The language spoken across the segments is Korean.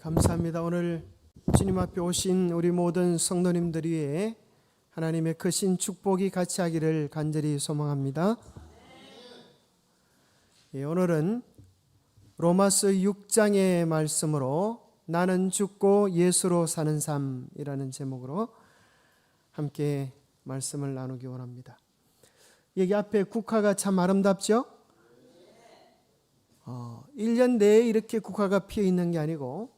감사합니다. 오늘 주님 앞에 오신 우리 모든 성도님들 위해 하나님의 크신 축복이 같이 하기를 간절히 소망합니다. 오늘은 로마서 6장의 말씀으로 나는 죽고 예수로 사는 삶이라는 제목으로 함께 말씀을 나누기 원합니다. 여기 앞에 국화가 참 아름답죠? 1년 내에 이렇게 국화가 피어 있는 게 아니고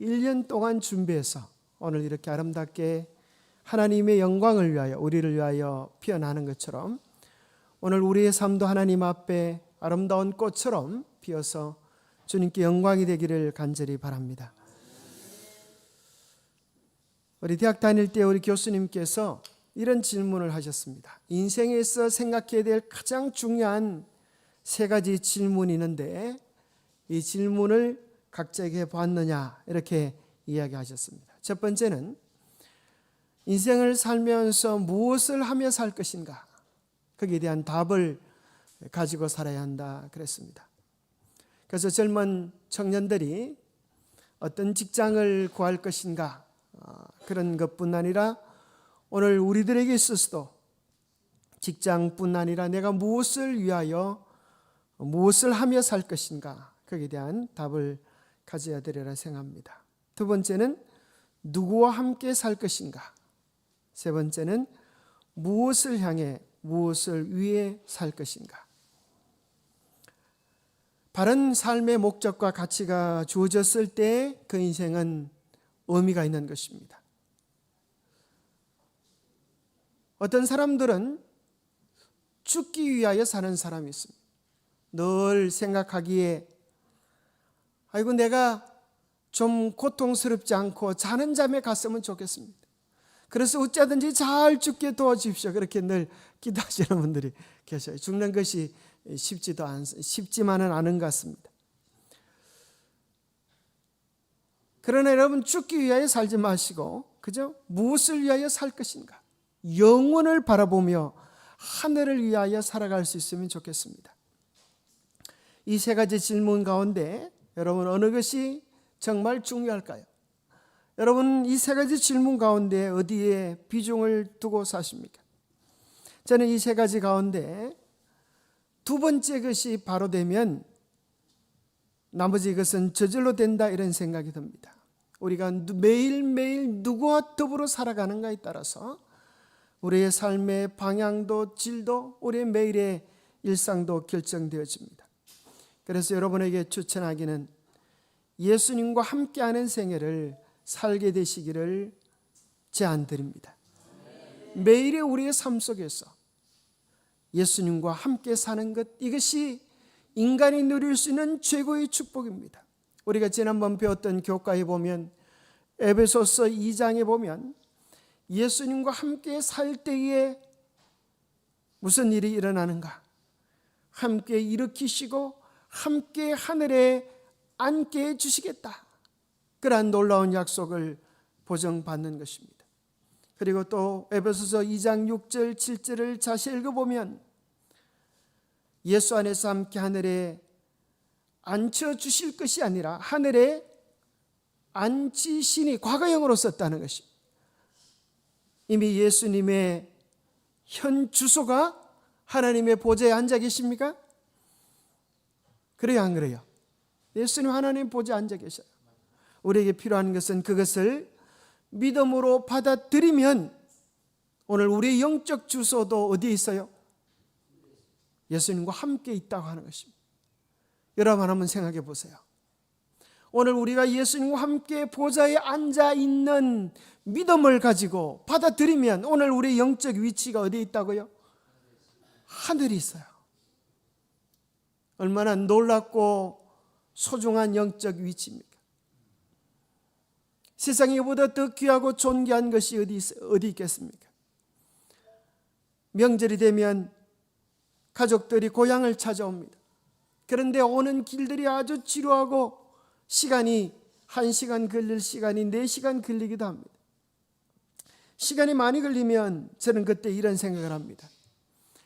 1년 동안 준비해서 오늘 이렇게 아름답게 하나님의 영광을 위하여 우리를 위하여 피어나는 것처럼 오늘 우리의 삶도 하나님 앞에 아름다운 꽃처럼 피어서 주님께 영광이 되기를 간절히 바랍니다. 우리 대학 다닐 때 우리 교수님께서 이런 질문을 하셨습니다. 인생에서 생각해야 될 가장 중요한 세 가지 질문이 있는데 이 질문을 각자에게 보았느냐 이렇게 이야기하셨습니다. 첫 번째는 인생을 살면서 무엇을 하며 살 것인가, 거기에 대한 답을 가지고 살아야 한다 그랬습니다. 그래서 젊은 청년들이 어떤 직장을 구할 것인가 그런 것뿐 아니라 오늘 우리들에게 있어서도 직장뿐 아니라 내가 무엇을 위하여 무엇을 하며 살 것인가 거기에 대한 답을 가져야 되리라 생각합니다. 두 번째는 누구와 함께 살 것인가, 세 번째는 무엇을 향해 무엇을 위해 살 것인가. 바른 삶의 목적과 가치가 주어졌을 때 그 인생은 의미가 있는 것입니다. 어떤 사람들은 죽기 위하여 사는 사람이 있습니다. 늘 생각하기에 아이고 내가 좀 고통스럽지 않고 자는 잠에 갔으면 좋겠습니다. 그래서 어쩌든지 잘 죽게 도와주십시오. 그렇게 늘 기도하시는 분들이 계셔요. 죽는 것이 쉽지만은 않은 것 같습니다. 그러나 여러분 죽기 위하여 살지 마시고 그저 무엇을 위하여 살 것인가, 영원을 바라보며 하늘을 위하여 살아갈 수 있으면 좋겠습니다. 이 세 가지 질문 가운데 여러분 어느 것이 정말 중요할까요? 여러분 이 세 가지 질문 가운데 어디에 비중을 두고 사십니까? 저는 이 세 가지 가운데 두 번째 것이 바로 되면 나머지 것은 저절로 된다 이런 생각이 듭니다. 우리가 매일매일 누구와 더불어 살아가는가에 따라서 우리의 삶의 방향도 질도 우리의 매일의 일상도 결정되어집니다. 그래서 여러분에게 추천하기는 예수님과 함께하는 생애를 살게 되시기를 제안드립니다. 매일의 우리의 삶 속에서 예수님과 함께 사는 것, 이것이 인간이 누릴 수 있는 최고의 축복입니다. 우리가 지난번 배웠던 교과에 보면 에베소서 2장에 보면 예수님과 함께 살 때에 무슨 일이 일어나는가, 함께 일으키시고 함께 하늘에 앉게 해주시겠다, 그러한 놀라운 약속을 보증받는 것입니다. 그리고 또 에베소서 2장 6절 7절을 자세히 읽어보면 예수 안에서 함께 하늘에 앉혀주실 것이 아니라 하늘에 앉히시니 과거형으로 썼다는 것입니다. 이미 예수님의 현 주소가 하나님의 보좌에 앉아 계십니까? 그래요, 안 그래요? 예수님 하나님 보좌에 앉아 계셔요. 우리에게 필요한 것은 그것을 믿음으로 받아들이면 오늘 우리의 영적 주소도 어디에 있어요? 예수님과 함께 있다고 하는 것입니다. 여러분 한번 생각해 보세요. 오늘 우리가 예수님과 함께 보좌에 앉아 있는 믿음을 가지고 받아들이면 오늘 우리의 영적 위치가 어디에 있다고요? 하늘에 있어요. 얼마나 놀랍고 소중한 영적 위치입니까? 세상에 이보다 더 귀하고 존귀한 것이 어디 있겠습니까? 명절이 되면 가족들이 고향을 찾아옵니다. 그런데 오는 길들이 아주 지루하고 시간이 1시간 걸릴 시간이 4시간 걸리기도 합니다. 시간이 많이 걸리면 저는 그때 이런 생각을 합니다.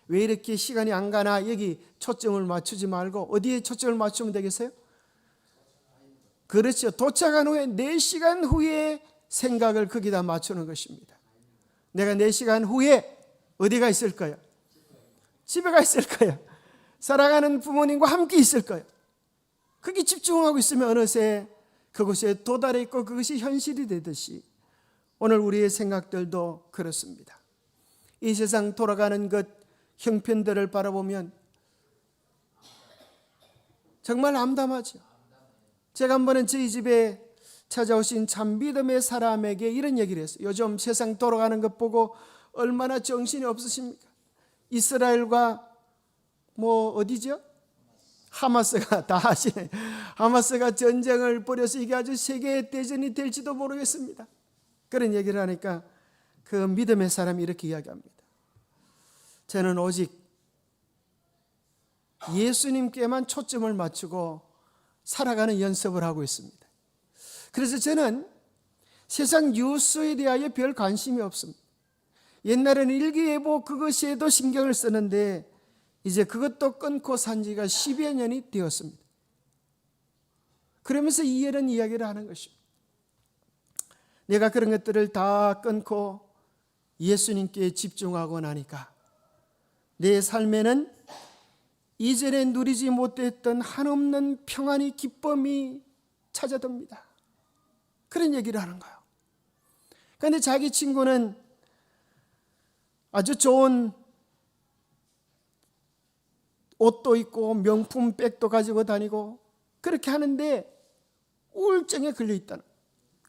왜 이렇게 시간이 안 가나, 여기 초점을 맞추지 말고 어디에 초점을 맞추면 되겠어요? 그렇죠. 도착한 후에 4시간 후에 생각을 거기다 맞추는 것입니다. 내가 4시간 후에 어디가 있을 거야? 집에 가 있을 거야. 사랑하는 부모님과 함께 있을 거야. 거기 집중하고 있으면 어느새 그곳에 도달해 있고 그것이 현실이 되듯이 오늘 우리의 생각들도 그렇습니다. 이 세상 돌아가는 것 형편들을 바라보면 정말 암담하죠. 제가 한 번은 저희 집에 찾아오신 참 믿음의 사람에게 이런 얘기를 했어요. 요즘 세상 돌아가는 것 보고 얼마나 정신이 없으십니까? 이스라엘과 어디죠? 하마스가 다 아시네. 하마스가 전쟁을 벌여서 이게 아주 세계 대전이 될지도 모르겠습니다. 그런 얘기를 하니까 그 믿음의 사람이 이렇게 이야기합니다. 저는 오직 예수님께만 초점을 맞추고 살아가는 연습을 하고 있습니다. 그래서 저는 세상 뉴스에 대하여 별 관심이 없습니다. 옛날에는 일기예보 그것에도 신경을 쓰는데 이제 그것도 끊고 산 지가 10여 년이 되었습니다. 그러면서 이런 이야기를 하는 것입니다. 내가 그런 것들을 다 끊고 예수님께 집중하고 나니까 내 삶에는 이전에 누리지 못했던 한없는 평안이 기쁨이 찾아듭니다. 그런 얘기를 하는 거예요. 그런데 자기 친구는 아주 좋은 옷도 입고 명품 백도 가지고 다니고 그렇게 하는데 우울증에 걸려 있다는 거예요.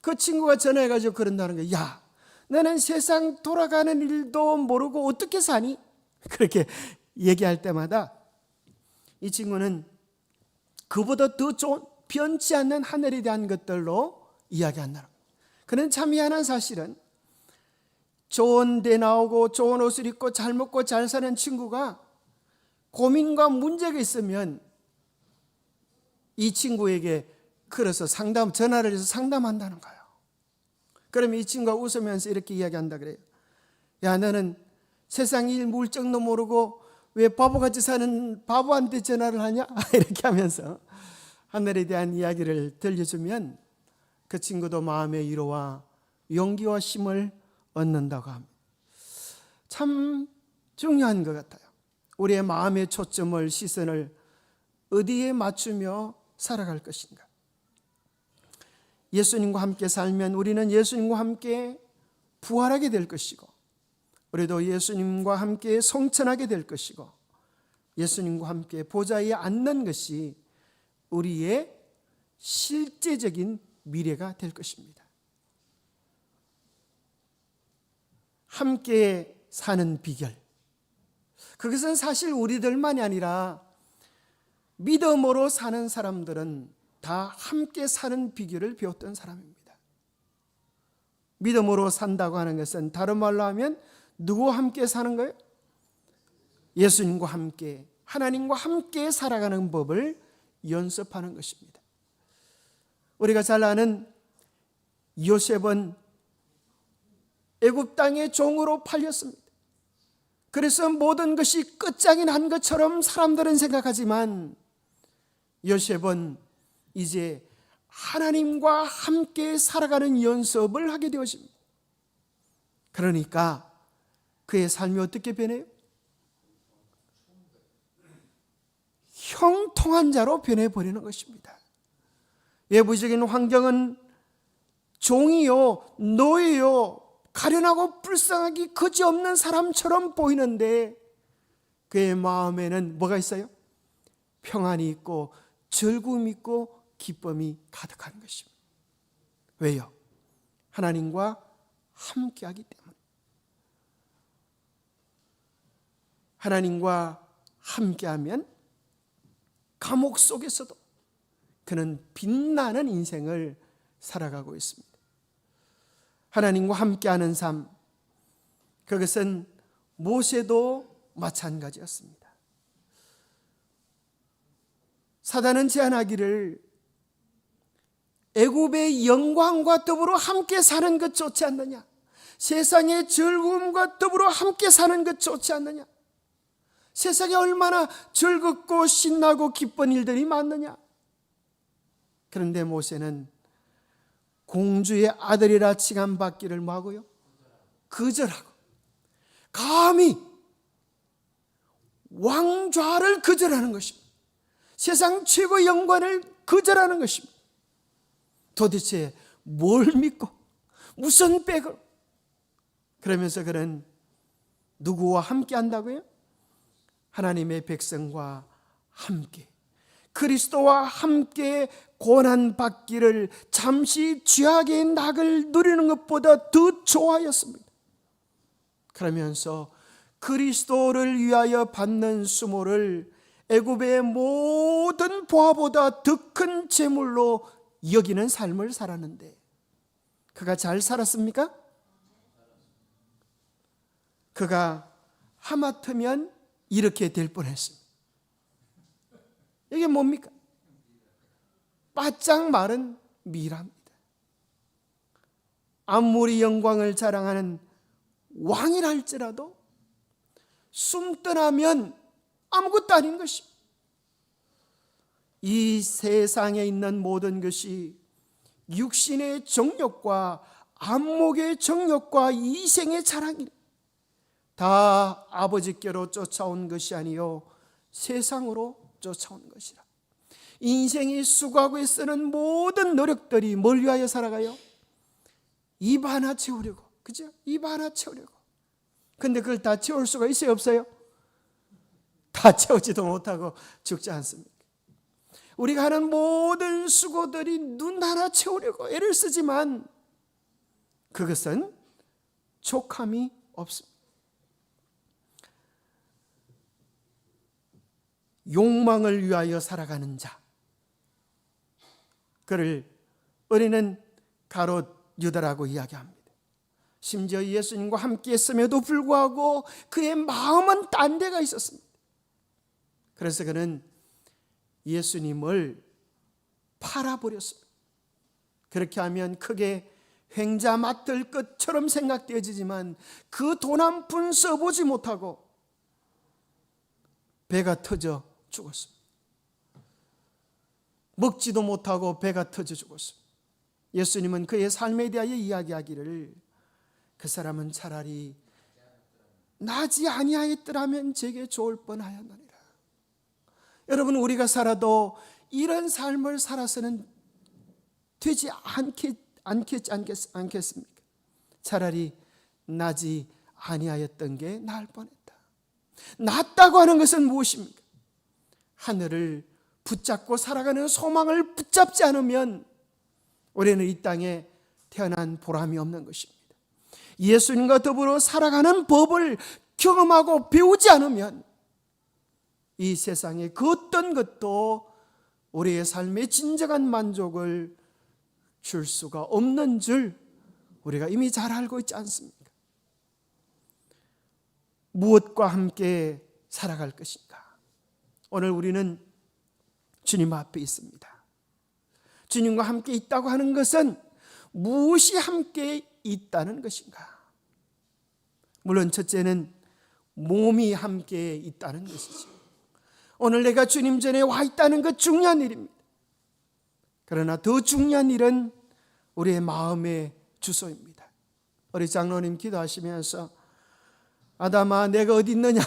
그 친구가 전화해가지고 그런다는 거예요. 야, 너는 세상 돌아가는 일도 모르고 어떻게 사니? 그렇게 얘기할 때마다 이 친구는 그보다 더 좋은 변치 않는 하늘에 대한 것들로 이야기한다는 거예요. 그는 참 희한한 사실은 좋은 데 나오고 좋은 옷을 입고 잘 먹고 잘 사는 친구가 고민과 문제가 있으면 이 친구에게 걸어서 전화를 해서 상담한다는 거예요. 그러면 이 친구가 웃으면서 이렇게 이야기한다 그래요. 야, 너는 세상 일 물정도 모르고 왜 바보같이 사는 바보한테 전화를 하냐? 이렇게 하면서 하늘에 대한 이야기를 들려주면 그 친구도 마음의 위로와 용기와 힘을 얻는다고 합니다. 참 중요한 것 같아요. 우리의 마음의 초점을, 시선을 어디에 맞추며 살아갈 것인가? 예수님과 함께 살면 우리는 예수님과 함께 부활하게 될 것이고 우리도 예수님과 함께 성천하게 될 것이고 예수님과 함께 보좌에 앉는 것이 우리의 실제적인 미래가 될 것입니다. 함께 사는 비결, 그것은 사실 우리들만이 아니라 믿음으로 사는 사람들은 다 함께 사는 비결을 배웠던 사람입니다. 믿음으로 산다고 하는 것은 다른 말로 하면 누구와 함께 사는 거예요? 예수님과 함께, 하나님과 함께 살아가는 법을 연습하는 것입니다. 우리가 잘 아는 요셉은 애굽 땅의 종으로 팔렸습니다. 그래서 모든 것이 끝장이 난 것처럼 사람들은 생각하지만 요셉은 이제 하나님과 함께 살아가는 연습을 하게 되었습니다. 그러니까 그의 삶이 어떻게 변해요? 형통한 자로 변해버리는 것입니다. 외부적인 환경은 종이요, 노예요, 가련하고 불쌍하기 그지없는 사람처럼 보이는데 그의 마음에는 뭐가 있어요? 평안이 있고 즐거움이 있고 기쁨이 가득한 것입니다. 왜요? 하나님과 함께하기 때문에. 하나님과 함께하면 감옥 속에서도 그는 빛나는 인생을 살아가고 있습니다. 하나님과 함께하는 삶, 그것은 모세도 마찬가지였습니다. 사단은 제안하기를 애굽의 영광과 더불어 함께 사는 것 좋지 않느냐? 세상의 즐거움과 더불어 함께 사는 것 좋지 않느냐? 세상에 얼마나 즐겁고 신나고 기쁜 일들이 많느냐? 그런데 모세는 공주의 아들이라 칭함받기를 뭐하고요? 거절하고, 감히 왕좌를 거절하는 것입니다. 세상 최고의 영광을 거절하는 것입니다. 도대체 뭘 믿고 무슨 백으로? 그러면서 그는 누구와 함께 한다고요? 하나님의 백성과 함께, 그리스도와 함께 고난받기를 잠시 죄악의 낙을 누리는 것보다 더 좋아하였습니다. 그러면서 그리스도를 위하여 받는 수모를 애굽의 모든 보화보다 더 큰 재물로 여기는 삶을 살았는데, 그가 잘 살았습니까? 그가 하마터면 이렇게 될 뻔했습니다. 이게 뭡니까? 바짝 마른 미라입니다. 아무리 영광을 자랑하는 왕이라 할지라도 숨 떠나면 아무것도 아닌 것입니다. 이 세상에 있는 모든 것이 육신의 정욕과 안목의 정욕과 이생의 자랑이다. 다 아버지께로 쫓아온 것이 아니요 세상으로 쫓아온 것이라. 인생이 수고하고 쓰는 모든 노력들이 뭘 위하여 살아가요? 입 하나 채우려고, 그죠? 입 하나 채우려고. 근데 그걸 다 채울 수가 있어요, 없어요? 다 채우지도 못하고 죽지 않습니까? 우리가 하는 모든 수고들이 눈 하나 채우려고 애를 쓰지만 그것은 족함이 없습니다. 욕망을 위하여 살아가는 자, 그를 우리는 가롯 유다라고 이야기합니다. 심지어 예수님과 함께 했음에도 불구하고 그의 마음은 딴 데가 있었습니다. 그래서 그는 예수님을 팔아버렸습니다. 그렇게 하면 크게 횡자 맡을 것처럼 생각되어지지만 그 돈 한 푼 써보지 못하고 배가 터져 죽었습니다. 먹지도 못하고 배가 터져 죽었습니다. 예수님은 그의 삶에 대하여 이야기하기를 그 사람은 차라리 나지 아니하였더라면 제게 좋을 뻔하였느니라. 여러분, 우리가 살아도 이런 삶을 살아서는 되지 않겠습니까? 차라리 나지 아니하였던 게 나을 뻔했다. 낫다고 하는 것은 무엇입니까? 하늘을 붙잡고 살아가는 소망을 붙잡지 않으면 우리는 이 땅에 태어난 보람이 없는 것입니다. 예수님과 더불어 살아가는 법을 경험하고 배우지 않으면 이 세상에 그 어떤 것도 우리의 삶의 진정한 만족을 줄 수가 없는 줄 우리가 이미 잘 알고 있지 않습니까? 무엇과 함께 살아갈 것인가? 오늘 우리는 주님 앞에 있습니다. 주님과 함께 있다고 하는 것은 무엇이 함께 있다는 것인가? 물론 첫째는 몸이 함께 있다는 것이죠. 오늘 내가 주님 전에 와 있다는 것 중요한 일입니다. 그러나 더 중요한 일은 우리의 마음의 주소입니다. 우리 장로님 기도하시면서 아담아 내가 어디 있느냐,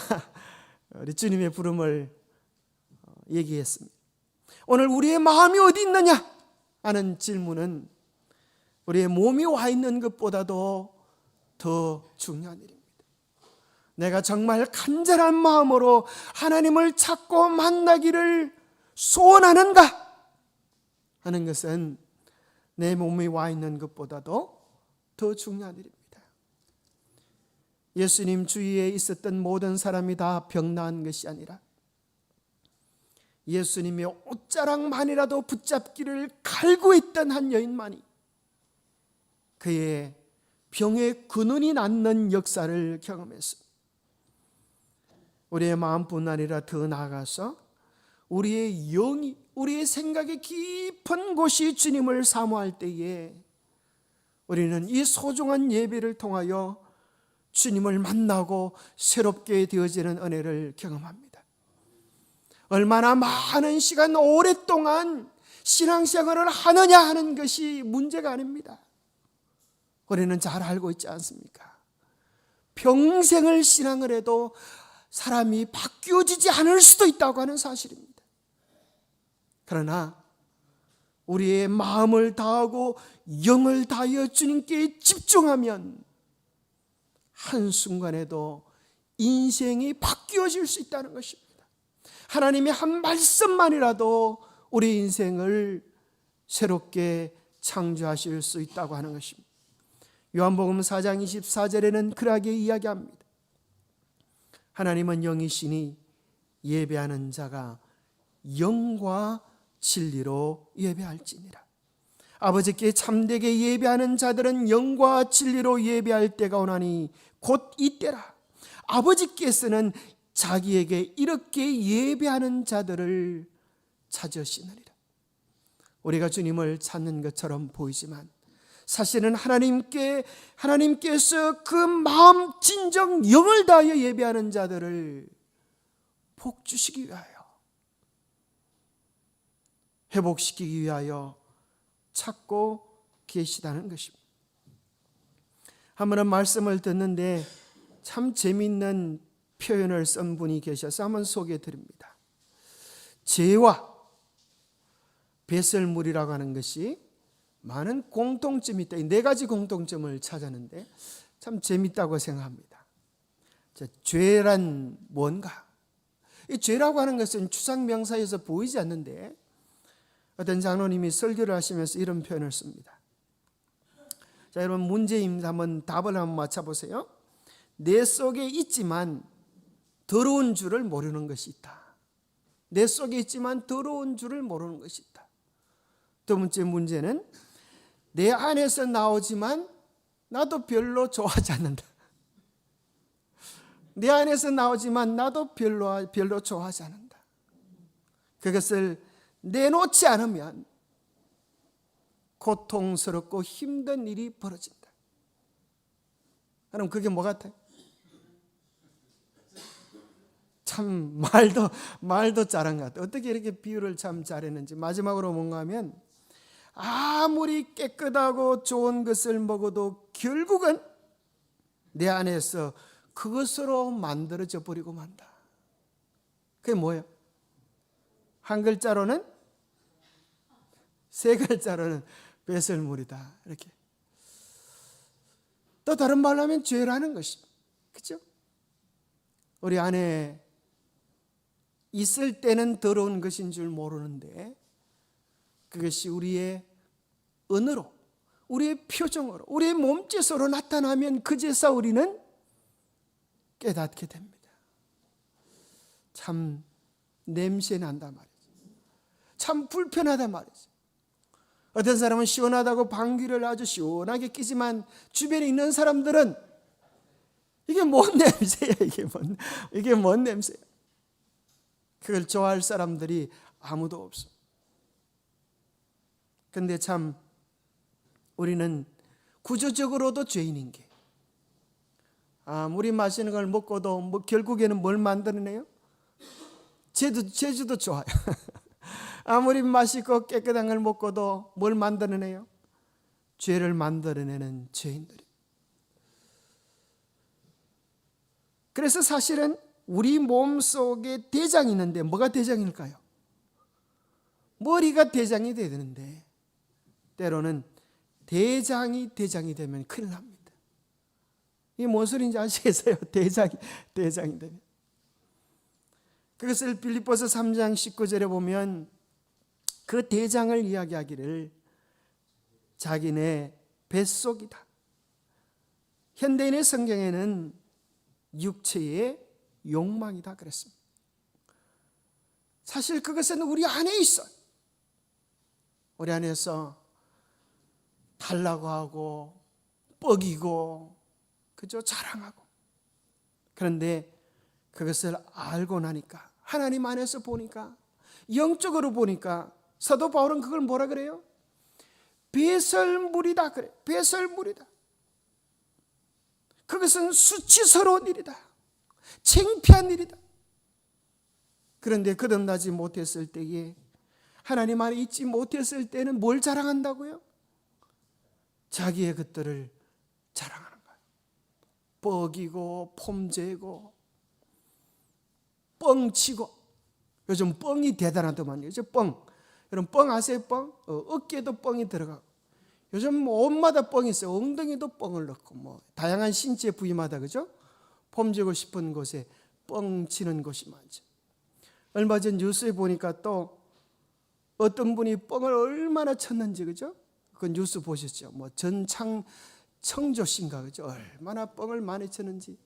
우리 주님의 부름을 얘기했습니다. 오늘 우리의 마음이 어디 있느냐 하는 질문은 우리의 몸이 와 있는 것보다도 더 중요한 일입니다. 내가 정말 간절한 마음으로 하나님을 찾고 만나기를 소원하는가 하는 것은 내 몸이 와 있는 것보다도 더 중요한 일입니다. 예수님 주위에 있었던 모든 사람이 다 병나은 것이 아니라 예수님의 옷자락만이라도 붙잡기를 갈구했던 한 여인만이 그의 병의 근원이 낫는 역사를 경험했습니다. 우리의 마음뿐 아니라 더 나아가서 우리의 영이, 우리의 생각의 깊은 곳이 주님을 사모할 때에 우리는 이 소중한 예배를 통하여 주님을 만나고 새롭게 되어지는 은혜를 경험합니다. 얼마나 많은 시간 오랫동안 신앙생활을 하느냐 하는 것이 문제가 아닙니다. 우리는 잘 알고 있지 않습니까? 평생을 신앙을 해도 사람이 바뀌어지지 않을 수도 있다고 하는 사실입니다. 그러나 우리의 마음을 다하고 영을 다하여 주님께 집중하면 한순간에도 인생이 바뀌어질 수 있다는 것입니다. 하나님의 한 말씀만이라도 우리 인생을 새롭게 창조하실 수 있다고 하는 것입니다. 요한복음 4장 24절에는 그러하게 이야기합니다. 하나님은 영이시니 예배하는 자가 영과 진리로 예배할지니라. 아버지께 참되게 예배하는 자들은 영과 진리로 예배할 때가 오나니 곧 이때라. 아버지께서는 자기에게 이렇게 예배하는 자들을 찾으시느니라. 우리가 주님을 찾는 것처럼 보이지만 사실은 하나님께서 그 마음 진정 영을 다하여 예배하는 자들을 복 주시기 위하여, 회복시키기 위하여 찾고 계시다는 것입니다. 한 번은 말씀을 듣는데 참 재미있는 표현을 쓴 분이 계셔서 한번 소개해 드립니다. 죄와 배설물이라고 하는 것이 많은 공통점이 있다. 네 가지 공통점을 찾았는데 참 재미있다고 생각합니다. 죄란 뭔가? 이 죄라고 하는 것은 추상명사에서 보이지 않는데 어떤 장로님이 설교를 하시면서 이런 표현을 씁니다. 자, 여러분 문제입니다. 한번 답을 한번 맞춰보세요. 내 속에 있지만 더러운 줄을 모르는 것이 있다. 내 속에 있지만 더러운 줄을 모르는 것이 있다. 두 번째 문제는 내 안에서 나오지만 나도 별로 좋아하지 않는다. 내 안에서 나오지만 나도 별로 좋아하지 않는다. 그것을 내놓지 않으면 고통스럽고 힘든 일이 벌어진다. 그럼 그게 뭐 같아요? 참 말도 잘한 것 같아요. 어떻게 이렇게 비유를 참 잘했는지. 마지막으로 뭔가 하면 아무리 깨끗하고 좋은 것을 먹어도 결국은 내 안에서 그것으로 만들어져 버리고 만다. 그게 뭐예요? 한 글자로는, 세 글자로는 배설물이다. 이렇게. 또 다른 말로 하면 죄라는 것입니다. 그렇죠? 우리 안에 있을 때는 더러운 것인 줄 모르는데 그것이 우리의 언어로, 우리의 표정으로, 우리의 몸짓으로 나타나면 그제서 우리는 깨닫게 됩니다. 참 냄새 난단 말이죠. 참 불편하단 말이죠. 어떤 사람은 시원하다고 방귀를 아주 시원하게 끼지만 주변에 있는 사람들은 이게 뭔 냄새야, 이게 뭔 냄새야. 그걸 좋아할 사람들이 아무도 없어. 근데 참 우리는 구조적으로도 죄인인 게, 물이 마시는 걸 먹고도 결국에는 뭘 만들어내요? 제주도 좋아요. 아무리 맛있고 깨끗한 걸 먹고도 뭘 만들어내요? 죄를 만들어내는 죄인들이. 그래서 사실은 우리 몸속에 대장이 있는데 뭐가 대장일까요? 머리가 대장이 돼야 되는데 때로는 대장이 되면 큰일 납니다. 이게 뭔 소리인지 아시겠어요? 대장이 되면. 그것을 빌립보서 3장 19절에 보면 그 대장을 이야기하기를 자기네 뱃속이다. 현대인의 성경에는 육체의 욕망이다 그랬습니다. 사실 그것은 우리 안에 있어요. 우리 안에서 달라고 하고 뻐기고 그죠? 자랑하고. 그런데 그것을 알고 나니까, 하나님 안에서 보니까, 영적으로 보니까 사도 바울은 그걸 뭐라 그래요? 배설물이다 그래. 배설물이다. 그것은 수치스러운 일이다. 창피한 일이다. 그런데 거듭나지 못했을 때에 하나님 안에 있지 못했을 때는 뭘 자랑한다고요? 자기의 것들을 자랑하는 거예요. 뻑이고 폼재고 뻥치고. 요즘 뻥이 대단하더만요. 그죠? 뻥. 여러분 뻥 아세요? 뻥? 어깨에도 뻥이 들어가고. 요즘 옷마다 뻥이 있어요. 엉덩이도 뻥을 넣고 다양한 신체 부위마다, 그죠? 폼지고 싶은 곳에 뻥 치는 곳이 많죠. 얼마 전 뉴스에 보니까 또 어떤 분이 뻥을 얼마나 쳤는지, 그죠? 그 뉴스 보셨죠? 청조 씨인가, 그죠? 얼마나 뻥을 많이 쳤는지.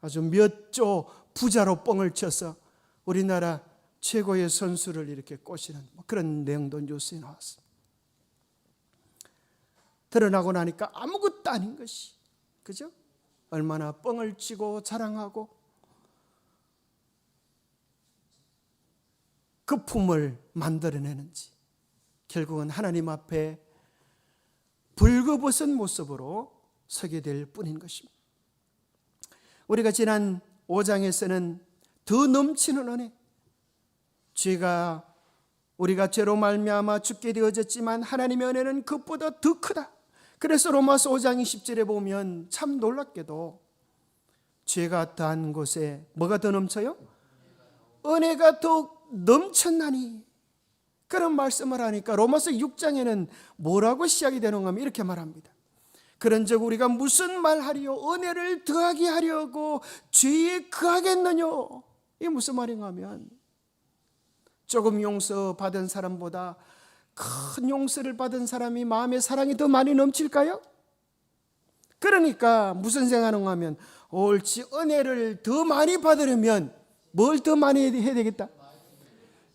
아주 몇 조 부자로 뻥을 쳐서 우리나라 최고의 선수를 이렇게 꼬시는 그런 내용도 뉴스에 나왔습니다. 드러나고 나니까 아무것도 아닌 것이, 그죠? 얼마나 뻥을 치고 자랑하고 그 품을 만들어내는지, 결국은 하나님 앞에 불거벗은 모습으로 서게 될 뿐인 것입니다. 우리가 지난 5장에서는 더 넘치는 은혜, 우리가 죄로 말미암아 죽게 되어졌지만 하나님의 은혜는 그것보다 더 크다. 그래서 로마서 5장 20절에 보면 참 놀랍게도 죄가 더한 곳에 뭐가 더 넘쳐요? 은혜가 더 넘쳤나니. 그런 말씀을 하니까 로마서 6장에는 뭐라고 시작이 되는가 하면 이렇게 말합니다. 그런즉 우리가 무슨 말하리요? 은혜를 더하게 하려고 죄에 거하겠느뇨? 이게 무슨 말인가 하면 조금 용서받은 사람보다 큰 용서를 받은 사람이 마음의 사랑이 더 많이 넘칠까요? 그러니까 무슨 생각하는가 하면 옳지, 은혜를 더 많이 받으려면 뭘 더 많이 해야 되겠다?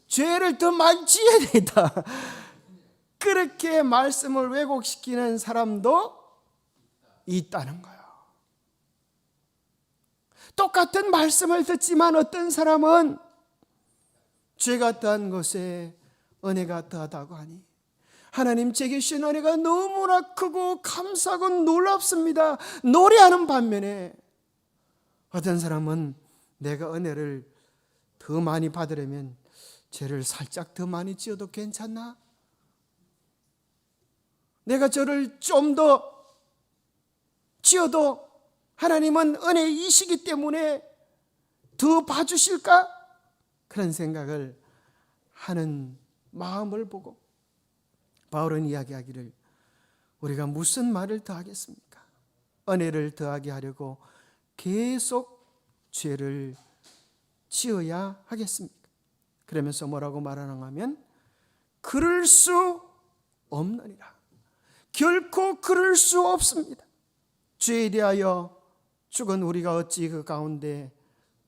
죄를 더 많이 지어야 되겠다. 그렇게 말씀을 왜곡시키는 사람도 있다는 거예요. 똑같은 말씀을 듣지만 어떤 사람은 죄가 더한 것에 은혜가 더하다고 하니 하나님 제게 주신 은혜가 너무나 크고 감사하고 놀랍습니다. 노래하는 반면에 어떤 사람은 내가 은혜를 더 많이 받으려면 죄를 살짝 더 많이 지어도 괜찮나? 내가 저를 좀 더 지어도 하나님은 은혜이시기 때문에 더 봐주실까? 그런 생각을 하는 마음을 보고 바울은 이야기하기를 우리가 무슨 말을 더하겠습니까? 은혜를 더하게 하려고 계속 죄를 지어야 하겠습니까? 그러면서 뭐라고 말하는가 하면 그럴 수 없느니라. 결코 그럴 수 없습니다. 죄에 대하여 죽은 우리가 어찌 그 가운데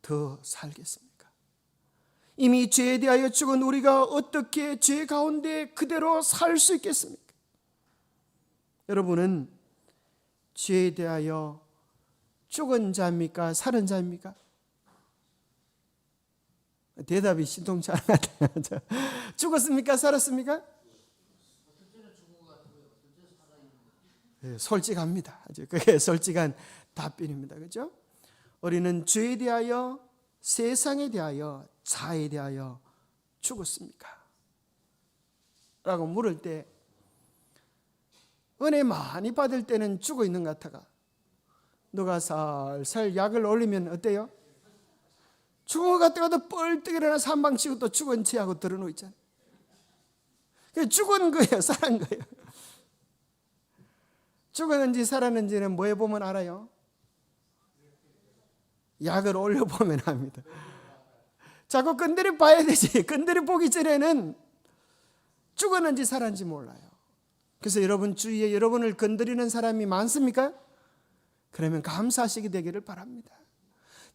더 살겠습니까? 이미 죄에 대하여 죽은 우리가 어떻게 죄 가운데 그대로 살 수 있겠습니까? 여러분은 죄에 대하여 죽은 자입니까? 살은 자입니까? 대답이 신통치 않은 것 같아요. 죽었습니까? 살았습니까? 네, 솔직합니다. 아주 그게 솔직한 답변입니다. 그렇죠? 우리는 죄에 대하여, 세상에 대하여, 자에 대하여 죽었습니까? 라고 물을 때 은혜 많이 받을 때는 죽어 있는 것 같아가 누가 살살 약을 올리면 어때요? 죽은 것 같다가도 뻘떡 일어나서 한방 치고 또 죽은 채하고 들어놓고 있잖아요. 죽은 거예요? 살은 거예요? 죽었는지 살았는지는 뭐에 보면 알아요? 약을 올려보면 압니다. 자꾸 건드려 봐야 되지. 건드려 보기 전에는 죽었는지 살았는지 몰라요. 그래서 여러분 주위에 여러분을 건드리는 사람이 많습니까? 그러면 감사하시게 되기를 바랍니다.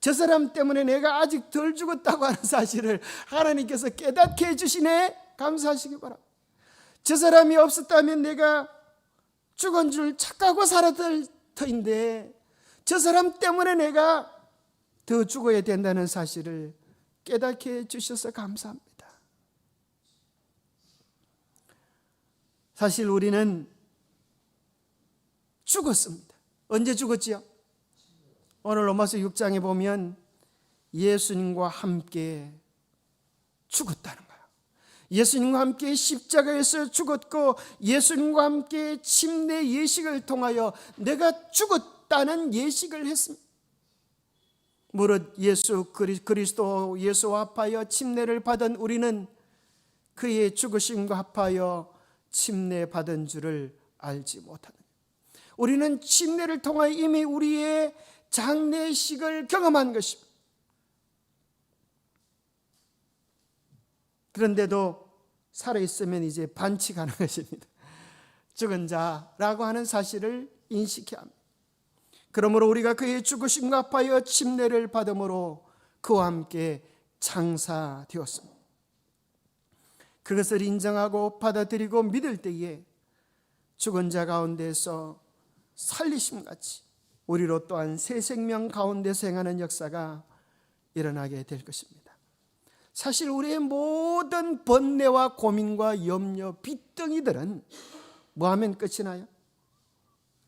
저 사람 때문에 내가 아직 덜 죽었다고 하는 사실을 하나님께서 깨닫게 해주시네. 감사하시기 바랍니다. 저 사람이 없었다면 내가 죽은 줄 착각하고 살았을 터인데 저 사람 때문에 내가 더 죽어야 된다는 사실을 깨닫게 해주셔서 감사합니다. 사실 우리는 죽었습니다. 언제 죽었지요? 오늘 로마서 6장에 보면 예수님과 함께 죽었다는 거예요. 예수님과 함께 십자가에서 죽었고 예수님과 함께 침례 예식을 통하여 내가 죽었다는 예식을 했습니다. 무릇 예수 그리스도 예수와 합하여 침례를 받은 우리는 그의 죽으심과 합하여 침례받은 줄을 알지 못하느냐. 우리는 침례를 통하여 이미 우리의 장례식을 경험한 것입니다. 그런데도 살아있으면 이제 반칙하는 것입니다. 죽은 자라고 하는 사실을 인식해야 합니다. 그러므로 우리가 그의 죽으심과 합하여 침례를 받음으로 그와 함께 장사되었습니다. 그것을 인정하고 받아들이고 믿을 때에 죽은 자 가운데서 살리심같이 우리로 또한 새 생명 가운데서 행하는 역사가 일어나게 될 것입니다. 사실 우리의 모든 번뇌와 고민과 염려, 빚덩이들은 뭐 하면 끝이 나요?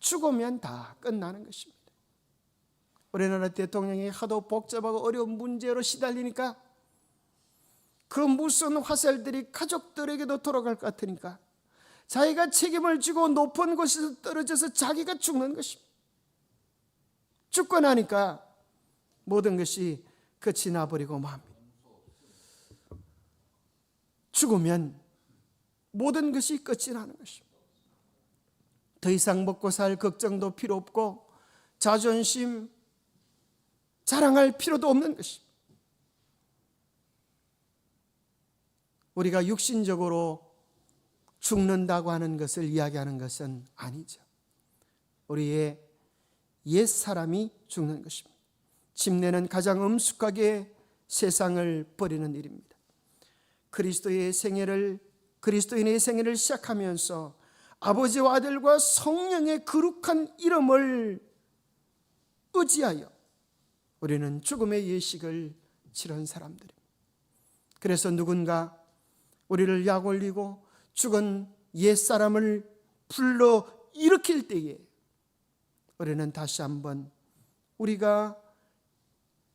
죽으면 다 끝나는 것입니다. 우리나라 대통령이 하도 복잡하고 어려운 문제로 시달리니까 그 무슨 화살들이 가족들에게도 돌아갈 것 같으니까 자기가 책임을 지고 높은 곳에서 떨어져서 자기가 죽는 것입니다. 죽고 나니까 모든 것이 끝이 나버리고 맙니다. 죽으면 모든 것이 끝이 나는 것입니다. 더 이상 먹고 살 걱정도 필요 없고 자존심 자랑할 필요도 없는 것입니다. 우리가 육신적으로 죽는다고 하는 것을 이야기하는 것은 아니죠. 우리의 옛사람이 죽는 것입니다. 침례는 가장 엄숙하게 세상을 버리는 일입니다. 그리스도인의 생애를 시작하면서 아버지와 아들과 성령의 거룩한 이름을 의지하여 우리는 죽음의 예식을 치른 사람들입니다. 그래서 누군가 우리를 약 올리고 죽은 옛사람을 불러 일으킬 때에 우리는 다시 한번 우리가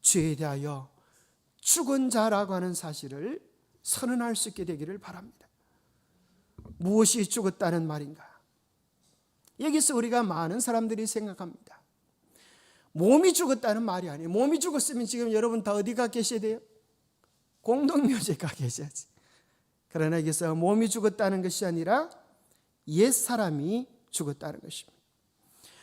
죄에 대하여 죽은 자라고 하는 사실을 선언할 수 있게 되기를 바랍니다. 무엇이 죽었다는 말인가? 여기서 우리가 많은 사람들이 생각합니다. 몸이 죽었다는 말이 아니에요. 몸이 죽었으면 지금 여러분 다 어디 가 계셔야 돼요? 공동묘지에 가 계셔야지. 그러나 여기서 몸이 죽었다는 것이 아니라 옛사람이 죽었다는 것입니다.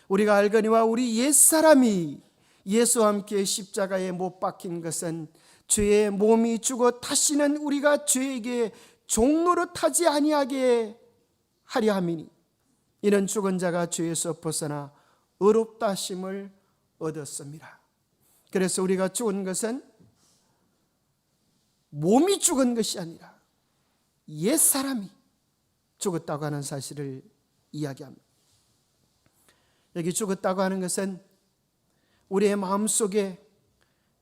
우리가 알거니와 우리 옛사람이 예수와 함께 십자가에 못 박힌 것은 죄의 몸이 죽어 다시는 우리가 죄에게 종노릇하지 아니하게 하려 함이니 이는 죽은 자가 죄에서 벗어나 의롭다 하심을 얻었습니다. 그래서 우리가 죽은 것은 몸이 죽은 것이 아니라 옛사람이 죽었다고 하는 사실을 이야기합니다. 여기 죽었다고 하는 것은 우리의 마음속에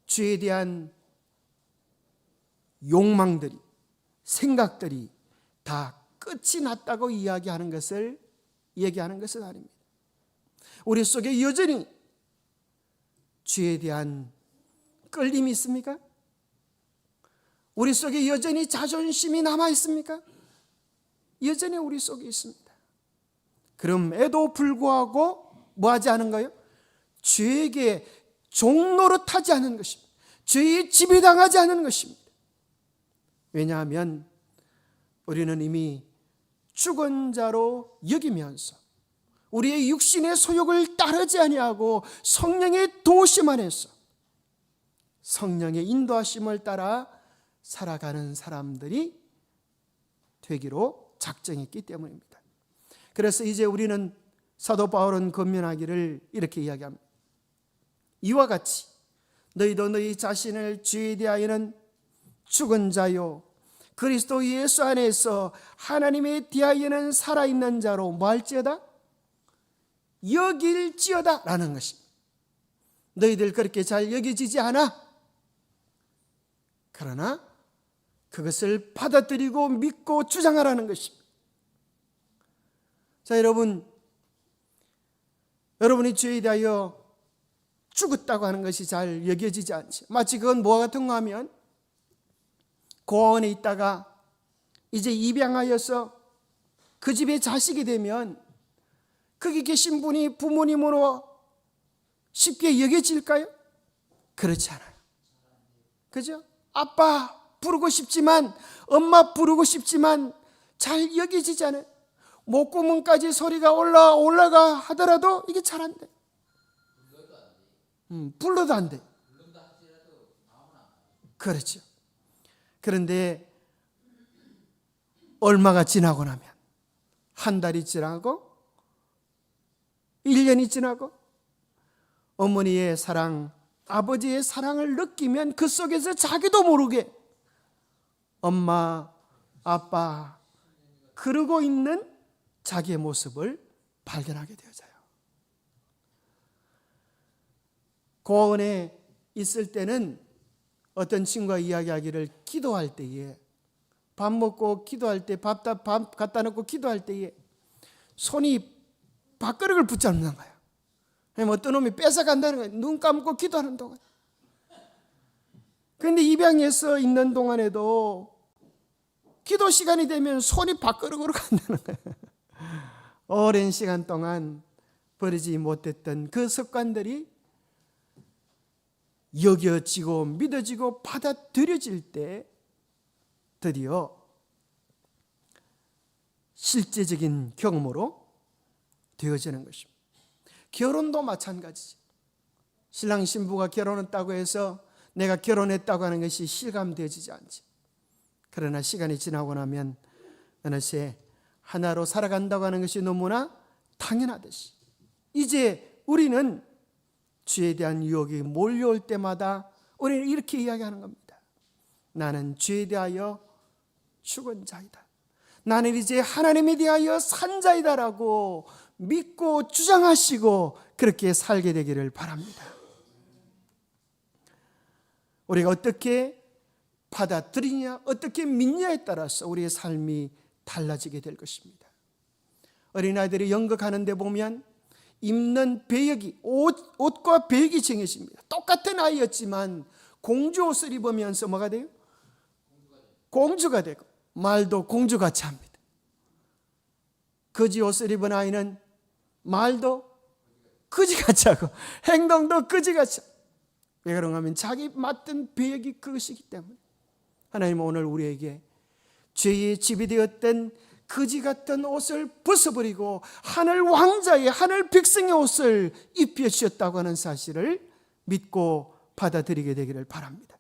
죄에 대한 욕망들이, 생각들이 다 끝이 났다고 이야기하는 것을 얘기하는 것은 아닙니다. 우리 속에 여전히 죄에 대한 끌림이 있습니까? 우리 속에 여전히 자존심이 남아 있습니까? 여전히 우리 속에 있습니다. 그럼에도 불구하고 뭐 하지 않은 거예요? 죄에게 종노릇하지 않은 것입니다. 죄에 지배당하지 않은 것입니다. 왜냐하면 우리는 이미 죽은 자로 여기면서 우리의 육신의 소욕을 따르지 아니하고 성령의 도우심 안에서 성령의 인도하심을 따라 살아가는 사람들이 되기로 작정했기 때문입니다. 그래서 이제 우리는 사도 바울은 권면하기를 이렇게 이야기합니다. 이와 같이 너희도 너희 자신을 죄에 대하여는 죽은 자요 그리스도 예수 안에서 하나님에 대하여는 살아있는 자로 뭐 할지어다? 여길지어다 라는 것입니다. 너희들 그렇게 잘 여겨지지 않아? 그러나 그것을 받아들이고 믿고 주장하라는 것입니다. 자, 여러분이 죄에 대하여 죽었다고 하는 것이 잘 여겨지지 않죠. 마치 그건 뭐와 같은가 하면 고아원에 있다가 이제 입양하여서 그 집의 자식이 되면 거기 계신 분이 부모님으로 쉽게 여겨질까요? 그렇지 않아요. 그죠? 아빠 부르고 싶지만, 엄마 부르고 싶지만 잘 여겨지지 않아요. 목구멍까지 소리가 올라가 하더라도 이게 잘 안 돼. 불러도 안 돼. 그렇죠. 그런데 얼마가 지나고 나면, 한 달이 지나고 1년이 지나고 어머니의 사랑, 아버지의 사랑을 느끼면 그 속에서 자기도 모르게 엄마, 아빠 그러고 있는 자기의 모습을 발견하게 되어져요. 고아원에 있을 때는 어떤 친구가 이야기하기를, 기도할 때에, 밥 먹고 기도할 때, 밥 갖다 놓고 기도할 때에 손이 밥그릇을 붙잡는 거야. 어떤 놈이 뺏어간다는 거야. 눈 감고 기도하는 동안. 그런데 입양해서 있는 동안에도 기도 시간이 되면 손이 밥그릇으로 간다는 거야. 오랜 시간 동안 버리지 못했던 그 습관들이 여겨지고 믿어지고 받아들여질 때 드디어 실제적인 경험으로 되어지는 것입니다. 결혼도 마찬가지죠. 신랑 신부가 결혼했다고 해서 내가 결혼했다고 하는 것이 실감되어지지 않지. 그러나 시간이 지나고 나면 어느새 하나로 살아간다고 하는 것이 너무나 당연하듯이 이제 우리는 죄에 대한 유혹이 몰려올 때마다 우리는 이렇게 이야기하는 겁니다. 나는 죄에 대하여 죽은 자이다. 나는 이제 하나님에 대하여 산 자이다라고 믿고 주장하시고 그렇게 살게 되기를 바랍니다. 우리가 어떻게 받아들이냐, 어떻게 믿냐에 따라서 우리의 삶이 달라지게 될 것입니다. 어린아이들이 연극하는 데 보면 입는 배역이, 옷과 배역이 정해집니다. 똑같은 아이였지만 공주 옷을 입으면서 뭐가 돼요? 공주가 되고 말도 공주같이 합니다. 거지 옷을 입은 아이는 말도 거지같이 하고 행동도 거지같이 하고. 왜 그런가 하면 자기 맡은 배역이 그것이기 때문에 하나님은 오늘 우리에게 죄의 집이 되었던 거지 같은 옷을 벗어버리고 하늘 왕자의, 하늘 백성의 옷을 입혀주셨다고 하는 사실을 믿고 받아들이게 되기를 바랍니다.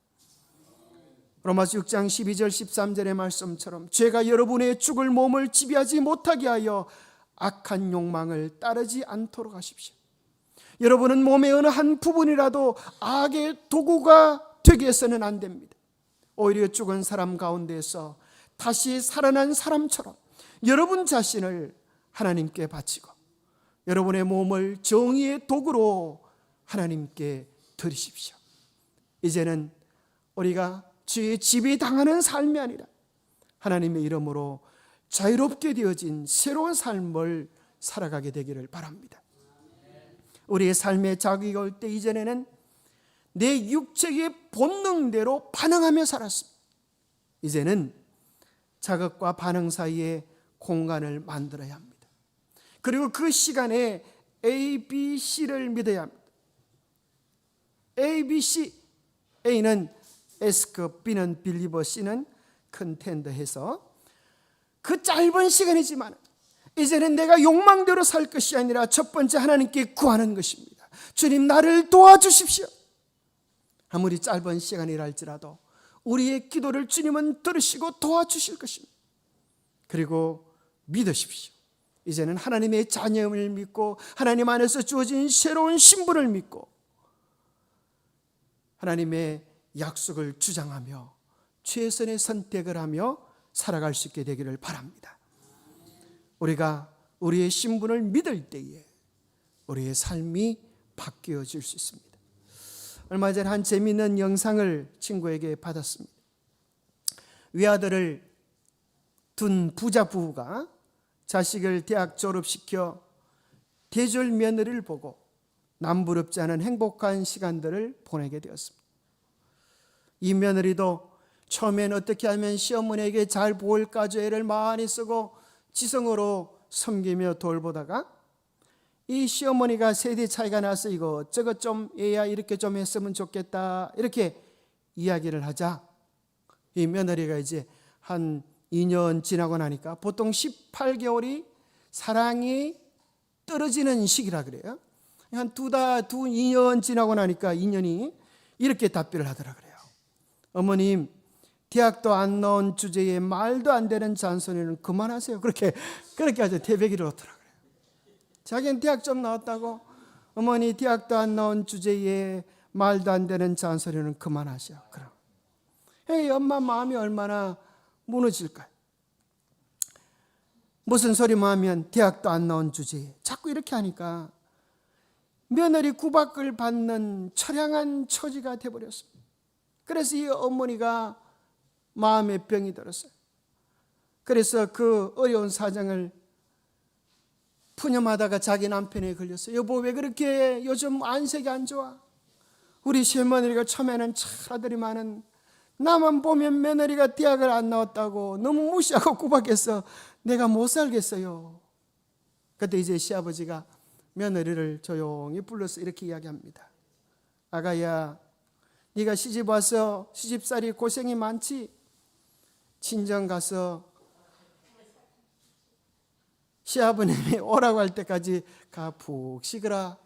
로마서 6장 12절 13절의 말씀처럼 죄가 여러분의 죽을 몸을 지배하지 못하게 하여 악한 욕망을 따르지 않도록 하십시오. 여러분은 몸의 어느 한 부분이라도 악의 도구가 되게 해서는 안 됩니다. 오히려 죽은 사람 가운데서 다시 살아난 사람처럼 여러분 자신을 하나님께 바치고 여러분의 몸을 정의의 도구로 하나님께 드리십시오. 이제는 우리가 죄의 지배당하는 삶이 아니라 하나님의 이름으로 자유롭게 되어진 새로운 삶을 살아가게 되기를 바랍니다. 우리의 삶에 자극이 올 때 이전에는 내 육체의 본능대로 반응하며 살았습니다. 이제는 자극과 반응 사이에 공간을 만들어야 합니다. 그리고 그 시간에 A, B, C를 믿어야 합니다. A, B, C. A는 에스크, B는 빌리버, C는 컨텐더 해서 그 짧은 시간이지만 이제는 내가 욕망대로 살 것이 아니라 첫 번째 하나님께 구하는 것입니다. 주님, 나를 도와주십시오. 아무리 짧은 시간이라 할지라도 우리의 기도를 주님은 들으시고 도와주실 것입니다. 그리고 믿으십시오. 이제는 하나님의 자녀임을 믿고 하나님 안에서 주어진 새로운 신분을 믿고 하나님의 약속을 주장하며 최선의 선택을 하며 살아갈 수 있게 되기를 바랍니다. 우리가 우리의 신분을 믿을 때에 우리의 삶이 바뀌어질 수 있습니다. 얼마 전에 한 재미있는 영상을 친구에게 받았습니다. 외아들을 둔 부자 부부가 자식을 대학 졸업시켜 대졸 며느리를 보고 남부럽지 않은 행복한 시간들을 보내게 되었습니다. 이 며느리도 처음엔 어떻게 하면 시어머니에게 잘 보일까지 애를 많이 쓰고 지성으로 섬기며 돌보다가 이 시어머니가 세대 차이가 나서 이거 저거 좀 얘야 이렇게 좀 했으면 좋겠다 이렇게 이야기를 하자 이 며느리가 이제 한 2년 지나고 나니까 보통 18개월이 사랑이 떨어지는 시기라 그래요. 한 2년 지나고 나니까 2년이 이렇게 답변을 하더라 그래요. 어머님, 대학도 안 나온 주제에 말도 안 되는 잔소리는 그만하세요. 그렇게 아주 태백이를 얻더라 그래요. 자기는 대학 좀 나왔다고 어머니 대학도 안 나온 주제에 말도 안 되는 잔소리는 그만하셔. 그럼 엄마 마음이 얼마나 무너질까요? 무슨 소리만 하면 대학도 안 나온 주제에 자꾸 이렇게 하니까 며느리 구박을 받는 처량한 처지가 되어버렸습니다. 그래서 이 어머니가 마음에 병이 들었어요. 그래서 그 어려운 사정을 푸념하다가 자기 남편에 걸렸어요. 여보, 왜 그렇게 요즘 안색이 안 좋아? 우리 시어머니가 처음에는 차라들이 많은 나만 보면 며느리가 대학을 안 나왔다고 너무 무시하고 구박해서 내가 못 살겠어요. 그때 이제 시아버지가 며느리를 조용히 불러서 이렇게 이야기합니다. 아가야, 네가 시집 와서 시집살이 고생이 많지? 친정 가서 시아버님이 오라고 할 때까지 가 푹 쉬거라.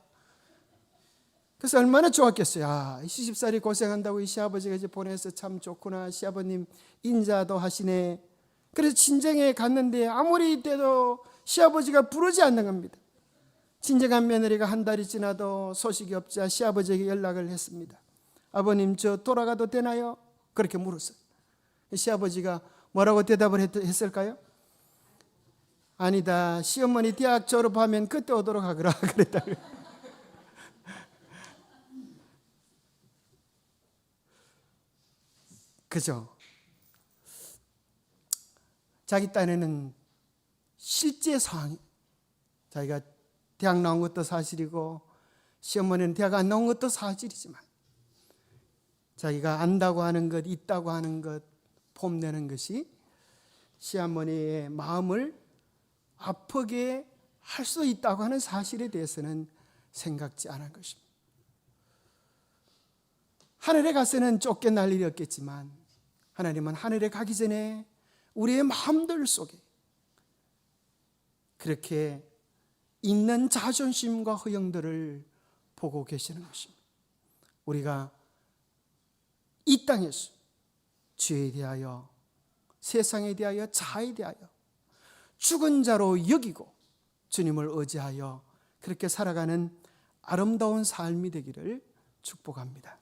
그래서 얼마나 좋았겠어요. 아, 시집살이 고생한다고 이 시아버지가 이제 보내서 참 좋구나. 시아버님 인자도 하시네. 그래서 친정에 갔는데 아무리 때도 시아버지가 부르지 않는 겁니다. 친정한 며느리가 한 달이 지나도 소식이 없자 시아버지에게 연락을 했습니다. 아버님, 저 돌아가도 되나요? 그렇게 물었어요. 시아버지가 뭐라고 대답을 했을까요? 아니다, 시어머니 대학 졸업하면 그때 오도록 하거라 그랬다고요. 그죠? 자기 딴에는 실제 상황이 자기가 대학 나온 것도 사실이고 시어머니는 대학 안 나온 것도 사실이지만 자기가 안다고 하는 것, 있다고 하는 것, 폼내는 것이 시어머니의 마음을 아프게 할 수 있다고 하는 사실에 대해서는 생각지 않은 것입니다. 하늘에 가서는 쫓겨날 일이 없겠지만 하나님은 하늘에 가기 전에 우리의 마음들 속에 그렇게 있는 자존심과 허영들을 보고 계시는 것입니다. 우리가 이 땅에서 죄에 대하여, 세상에 대하여, 자아에 대하여 죽은 자로 여기고 주님을 의지하여 그렇게 살아가는 아름다운 삶이 되기를 축복합니다.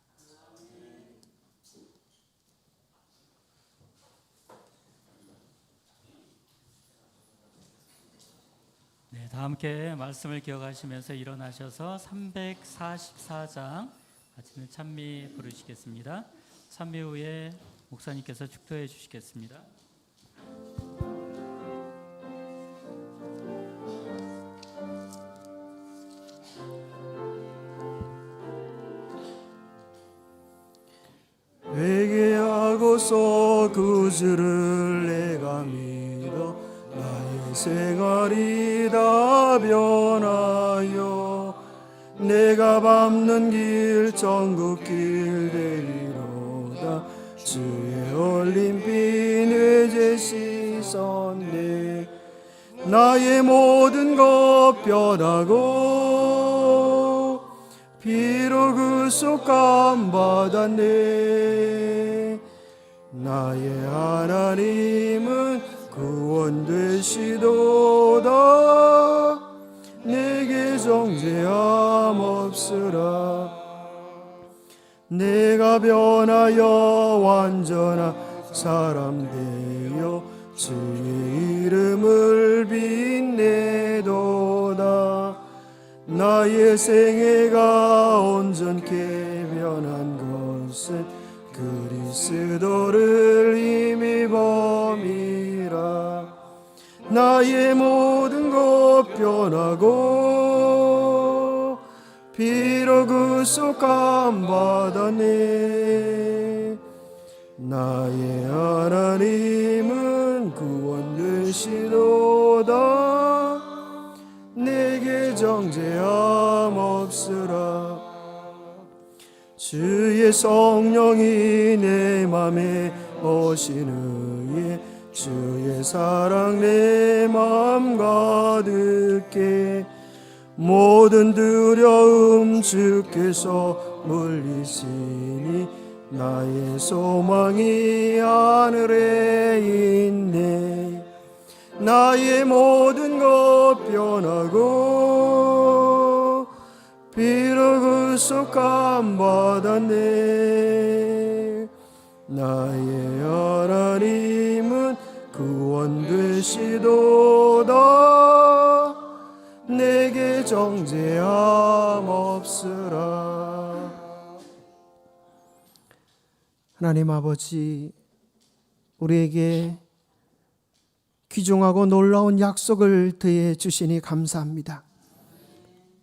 네, 다 함께 말씀을 기억하시면서 일어나셔서 344장 아침에 찬미 부르시겠습니다. 찬미 후에 목사님께서 축도해 주시겠습니다. 회개하고서 그 주를 내가 믿어 나의 생활이 다 변하여 내가 밟는 길 천국길 되리로다. 주의 올림빛 내 죄 씻었네. 나의 모든 것 변하고 비로 그 속감 받았네. 나의 하나님은 구원 되시도다. 내게 정죄함 없으라. 내가 변하여 완전한 사람 되어 주의 이름을 빛내도다. 나의 생애가 온전케 변한 것은 그리스도를 힘입음이라. 나의 모든 것 변하고 비로 그 속감 받았네. 나의 하나님은 구원 되시도다. 내게 정죄함 없으라. 주의 성령이 내 맘에 오시느니 주의 사랑 내 맘 가득해. 모든 두려움 주께서 물리시니 나의 소망이 하늘에 있네. 나의 모든 것 변하고 비록 속함 받았네. 나의 하나님은 구원 되시도다. 내게 정죄함 없으라. 하나님 아버지, 우리에게 귀중하고 놀라운 약속을 더해 주시니 감사합니다.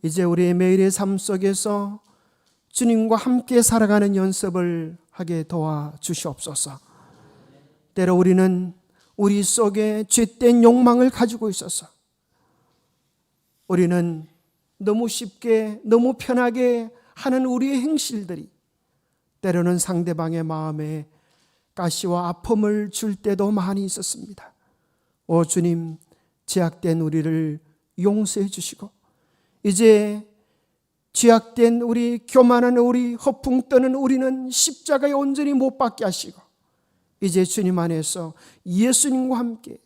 이제 우리의 매일의 삶 속에서 주님과 함께 살아가는 연습을 하게 도와주시옵소서. 때로 우리는 우리 속에 죄된 욕망을 가지고 있어서 우리는 너무 쉽게 너무 편하게 하는 우리의 행실들이 때로는 상대방의 마음에 가시와 아픔을 줄 때도 많이 있었습니다. 오 주님, 죄악된 우리를 용서해 주시고 이제 죄악된 우리, 교만한 우리, 허풍 떠는 우리는 십자가에 온전히 못 박게 하시고 이제 주님 안에서 예수님과 함께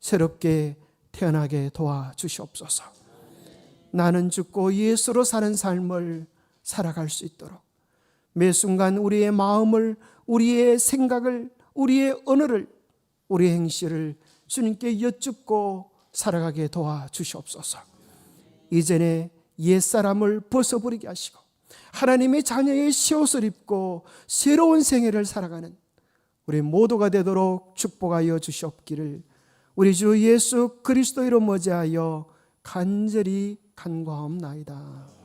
새롭게 태어나게 도와주시옵소서. 나는 죽고 예수로 사는 삶을 살아갈 수 있도록 매 순간 우리의 마음을, 우리의 생각을, 우리의 언어를, 우리의 행실을 주님께 여쭙고 살아가게 도와주시옵소서. 이전에 옛사람을 벗어버리게 하시고 하나님의 자녀의 시옷을 입고 새로운 생애를 살아가는 우리 모두가 되도록 축복하여 주시옵기를 우리 주 예수 그리스도 이름 머지하여 간절히 간구하옵나이다.